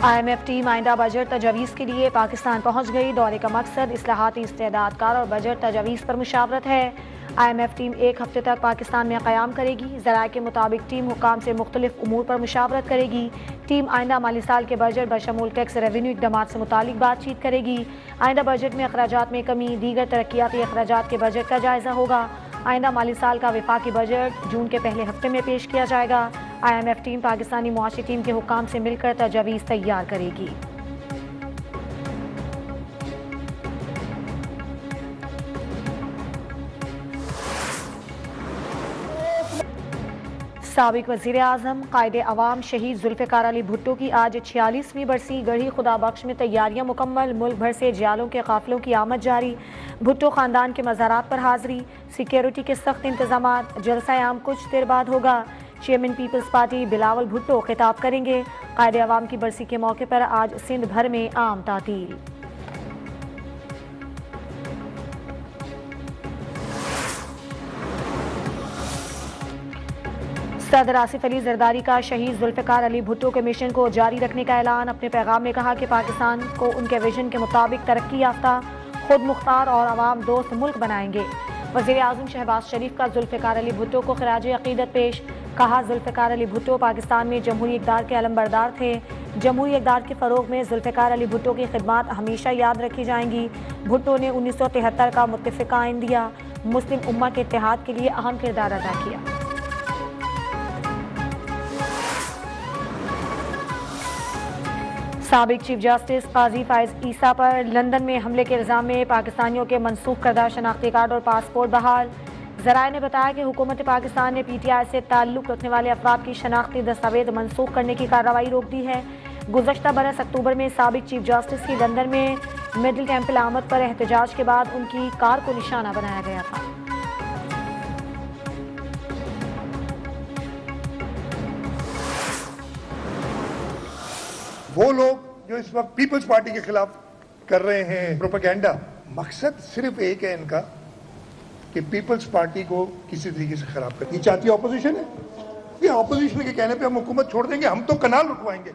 IMF team आइंदा budget तजावीज़ के लिए पाकिस्तान पहुंच गई। दौरे का मकसद इस्लाहाती इस्तेदादकार और बजट तजावीज़ पर मुशावरत है। IMF टीम एक हफ्ते तक पाकिस्तान में क़याम करेगी। ज़राए के मुताबिक टीम हुकाम से मुख्तलिफ उमूर पर मुशावरत करेगी। टीम आइंदा माली साल के बजट बशमूल टैक्स रेवेन्यू इक़दामात से मुतालिक बातचीत करेगी। आइंदा बजट में अखराजात में कमी, दीगर तरक्याती अखराजात के बजट का जायजा होगा। आइंदा माली साल का वफाकी बजट जून के पहले हफ्ते में पेश किया जाएगा। IMF टीम पाकिस्तानी मुआशी टीम के हुकाम से मिलकर तजावीज़ तैयार करेगी। साबिक वज़ीर आज़म कायदे अवाम शहीद जुल्फ़िकार अली भुट्टो की आज 46वीं बरसी गढ़ी खुदा बख्श में तैयारियां मुकम्मल। मुल्क भर से जियालों के काफिलों की आमद जारी। भुट्टो खानदान के मज़ारात पर हाजिरी, सिक्योरिटी के सख्त इंतजामात। जलसा आम कुछ देर बाद होगा। चेयरमैन पीपल्स पार्टी बिलावल भुट्टो खिताब करेंगे। कायदे अवाम की बरसी के मौके पर आज सिंध भर में आम तातील। सदर आसिफ अली जरदारी का शहीद जुल्फ़िकार अली भुट्टो के मिशन को जारी रखने का ऐलान। अपने पैगाम में कहा कि पाकिस्तान को उनके विजन के मुताबिक तरक्की याफ्ता, खुद मुख्तार और अवाम दोस्त मुल्क बनाएंगे। वज़ीर आज़म शहबाज शरीफ का जुल्फ़िकार अली भुट्टो को खिराज अक़ीदत पेश। कहा, जुल्फ़िकार अली भुट्टो पाकिस्तान में जमहूरी इक़दार के अलमबरदार थे। जमहूरी इक़दार के फ़रोग़ में जुल्फ़िकार अली भुट्टो की खिदमात हमेशा याद रखी जाएंगी। भुट्टो ने 1973 का मुत्तफ़िक़ा आइन दिया, मुस्लिम उम्मा के इत्तेहाद के लिए अहम किरदार अदा किया। साबिक चीफ जस्टिस काजी फाइज ईसा पर लंदन में हमले के इल्ज़ाम में पाकिस्तानियों के मनसूख करदा शनाख्ती कार्ड और पासपोर्ट बहाल। ज़राए ने बताया कि हुकूमत पाकिस्तान ने PTI से ताल्लुक़ रखने वाले अफराद की शनाख्ती दस्तावेज मनसूख करने की कार्रवाई रोक दी है। गुज़श्ता बरस अक्टूबर में साबिक चीफ जस्टिस की लंदन में मिडिल कैंप आमद पर एहतजाज के बाद उनकी कार को निशाना बनाया गया था। वो लोग जो इस वक्त पीपल्स पार्टी के खिलाफ कर रहे हैं प्रोपेगेंडा, मकसद सिर्फ एक है इनका कि पीपल्स पार्टी को किसी तरीके से खराब कर। ये चाहती है ऑपोजिशन है, ये ऑपोजिशन के कहने पे हम हुकूमत छोड़ देंगे, हम तो कनाल रुकवाएंगे।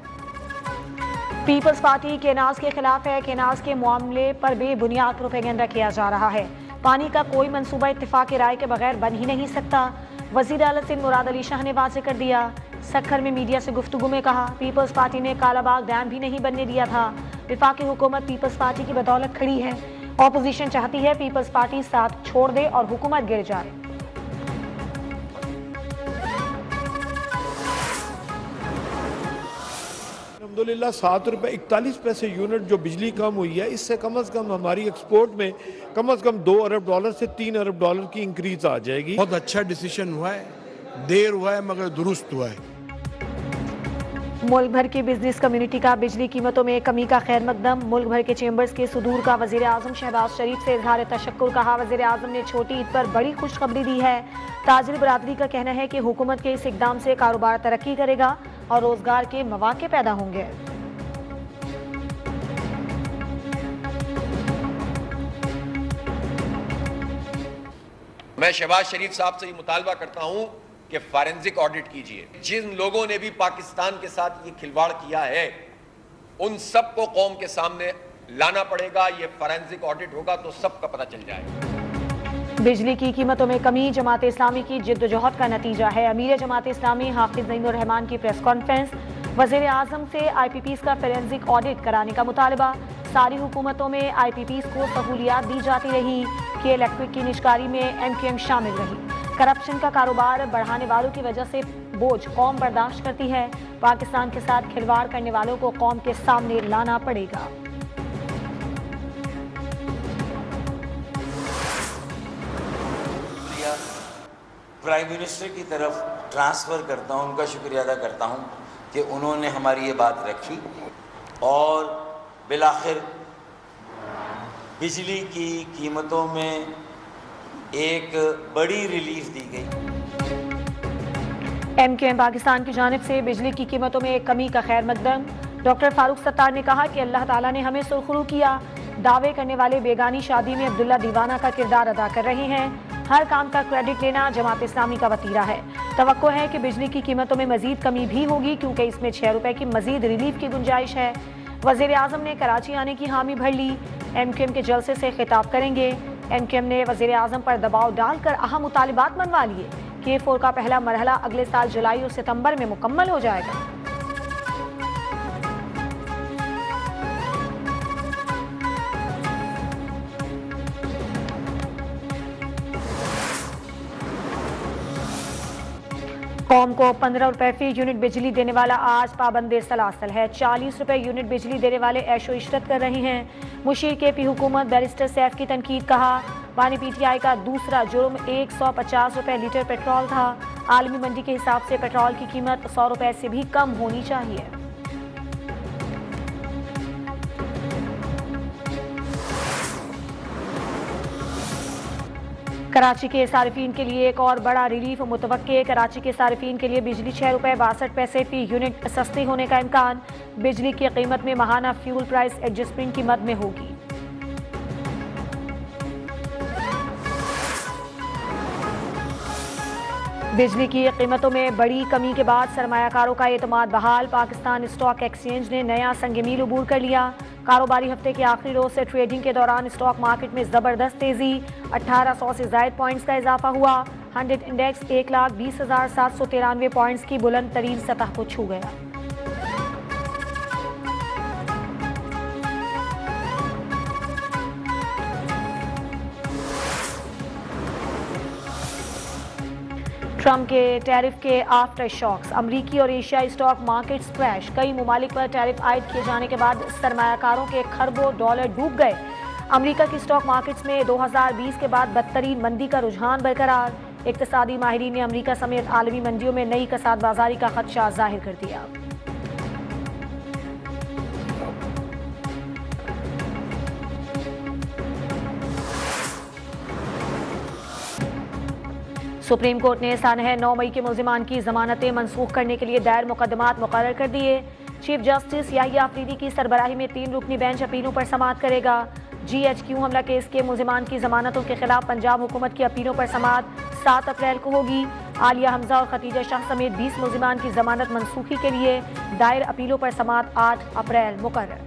पीपल्स पार्टी केनाज के खिलाफ है। केनाज के मामले पर बेबुनियाद प्रोपेगेंडा किया जा रहा है। पानी का कोई मंसूबा इत्तेफाक राय के बगैर बन ही नहीं सकता। वज़ीर आला सिंध मुराद अली शाह ने वाज़ेह कर दिया। सखर में मीडिया से गुफ्तगू में कहा, पीपल्स पार्टी ने कालाबाग डैम भी नहीं बनने दिया था। वफाकी हुकूमत पीपल्स पार्टी की बदौलत खड़ी है। ऑपोजिशन चाहती है पीपल्स पार्टी साथ छोड़ दे और हुकूमत गिर जाए। अल्हम्दुलिल्लाह ₹7.41 यूनिट जो बिजली कम हुई है, इससे कम से कम हमारी एक्सपोर्ट में कम से कम $2 अरब से $3 अरब की इंक्रीज आ जाएगी। बहुत अच्छा डिसीजन हुआ है, देर हुआ है मगर दुरुस्त हुआ है। मुल्क भर की बिजनेस कम्युनिटी का बिजली कीमतों में कमी का खैर मकदम। मुल्क भर के चेंबर्स के सुदूर का वज़ीर आज़म शहबाज शरीफ से इजहार तशक्कुर। कहा, वज़ीर आज़म ने छोटी ईद पर बड़ी खुशखबरी दी है। ताजिर बरादरी का कहना है कि हुकूमत के इस इक़दाम से कारोबार तरक्की करेगा और रोजगार के मौके पैदा होंगे। मैं शहबाज शरीफ साहब से ये मुतालबा करता हूं कि फॉरेंसिक ऑडिट कीजिए। जिन लोगों ने भी पाकिस्तान के साथ ये खिलवाड़ किया है, उन सबको कौम के सामने लाना पड़ेगा। ये फॉरेंसिक ऑडिट होगा तो सबका पता चल जाएगा। बिजली की कीमतों में कमी जमात इस्लामी की जिद्दोजहद का नतीजा है। अमीर जमात इस्लामी हाफिज ज़ैनुर रहमान की प्रेस कॉन्फ्रेंस। वज़ीर आज़म से IPPs का फॉरेंसिक ऑडिट कराने का मुतालबा। सारी हुकूमतों में IPPs को सहूलियात दी जाती रही कि इलेक्ट्रिक की निष्कारी में MQM शामिल रही। करप्शन का कारोबार बढ़ाने वालों की वजह से बोझ कौम बर्दाश्त करती है। पाकिस्तान के साथ खिलवाड़ करने वालों को कौम के सामने लाना पड़ेगा। प्राइम मिनिस्टर की तरफ ट्रांसफ़र करता हूँ, उनका शुक्रिया अदा करता हूँ कि उन्होंने हमारी ये बात रखी और बिलाखिर बिजली की कीमतों में एक बड़ी रिलीफ दी गई। MQM पाकिस्तान की जानिब से बिजली की कीमतों में एक कमी का खैर मकदम। डॉक्टर फारूक सत्तार ने कहा कि अल्लाह ताला ने हमें सुरखरू किया। दावे करने वाले बेगानी शादी में अब्दुल्ला दीवाना का किरदार अदा कर रहे हैं। हर काम का क्रेडिट लेना जमात इस्लामी का वतीरा है। तवक्को है कि बिजली की कीमतों में मजीद कमी भी होगी क्योंकि इसमें 6 रुपए की मजीद रिलीफ की गुंजाइश है। वजीर आजम ने कराची आने की हामी भर ली। MQM के जलसे से खिताब करेंगे। MQM ने वजीर आजम पर दबाव डालकर अहम मुतालिबात मनवा लिए। K4 का पहला मरहला अगले साल जुलाई और सितंबर में मुकम्मल हो जाएगा। कौम को 15 रुपए फी यूनिट बिजली देने वाला आज पाबंद सलासल है। 40 रुपए यूनिट बिजली देने वाले ऐशो इशरत कर रहे हैं। मुशीर KP हुकूमत बैरिस्टर सैफ की तनकीद। कहा बानी PTI का दूसरा जुर्म 150 रुपए लीटर पेट्रोल था। आलमी मंडी के हिसाब से पेट्रोल की कीमत 100 रुपए से भी कम होनी चाहिए। कराची के सारिफीन के लिए एक और बड़ा रिलीफ मुतवक्के। कराची के सारिफीन के लिए बिजली 6 रुपए 62 पैसे फी यूनिट सस्ती होने का इम्कान। बिजली की कीमत में माहाना फ्यूल प्राइस एडजस्टमेंट की मद में होगी। बिजली की कीमतों में बड़ी कमी के बाद सरमायाकारों का एतमाद बहाल। पाकिस्तान स्टॉक एक्सचेंज ने नया संग-ए-मील अबूर कर लिया। कारोबारी हफ्ते के आखिरी रोज से ट्रेडिंग के दौरान स्टॉक मार्केट में जबरदस्त तेजी। 1800 से जायद पॉइंट्स का इजाफा हुआ। 100 इंडेक्स 1,20,793 पॉइंट्स की बुलंद तरीन सतह को छू गया। ट्रंप के टैरिफ के आफ्टर शॉक्स। अमरीकी और एशियाई स्टॉक मार्केट्स क्रैश। कई मुमालिक पर टैरिफ आयद किए जाने के बाद सरमायाकारों के खरबों डॉलर डूब गए। अमरीका की स्टॉक मार्केट्स में 2020 के बाद बदतरीन मंदी का रुझान बरकरार। इक्तिसादी माहिरीन ने अमरीका समेत आलमी मंडियों में नई कसादबाजारी का खदशा जाहिर कर दिया। सुप्रीम कोर्ट ने सानह 9 मई के मुल्जिमान की जमानतें मनसूख करने के लिए दायर मुकदमात मुकर्रर कर दिए। चीफ जस्टिस याहिया अफरीदी की सरबराही में 3 रुकनी बेंच अपीलों पर समाअत करेगा। GHQ हमला केस के मुल्जिमान की जमानतों के खिलाफ पंजाब हुकूमत की अपीलों पर समाअत 7 अप्रैल को होगी। आलिया हमजा और खतीजा शाह समेत 20 मुल्जिमान की जमानत मनसूखी के लिए दायर अपीलों पर समाअत 8 अप्रैल मुकर्रर।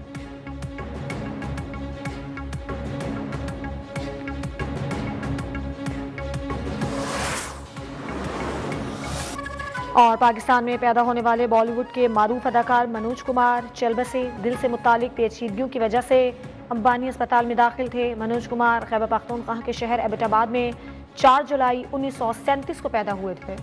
और पाकिस्तान में पैदा होने वाले बॉलीवुड के मारूफ अदाकार मनोज कुमार चल बसे। दिल से मुतालिक पेचीदगियों की वजह से अंबानी अस्पताल में दाखिल थे। मनोज कुमार खैबर पख्तूनख्वा के शहर एबटाबाद में 4 जुलाई 1937 को पैदा हुए थे।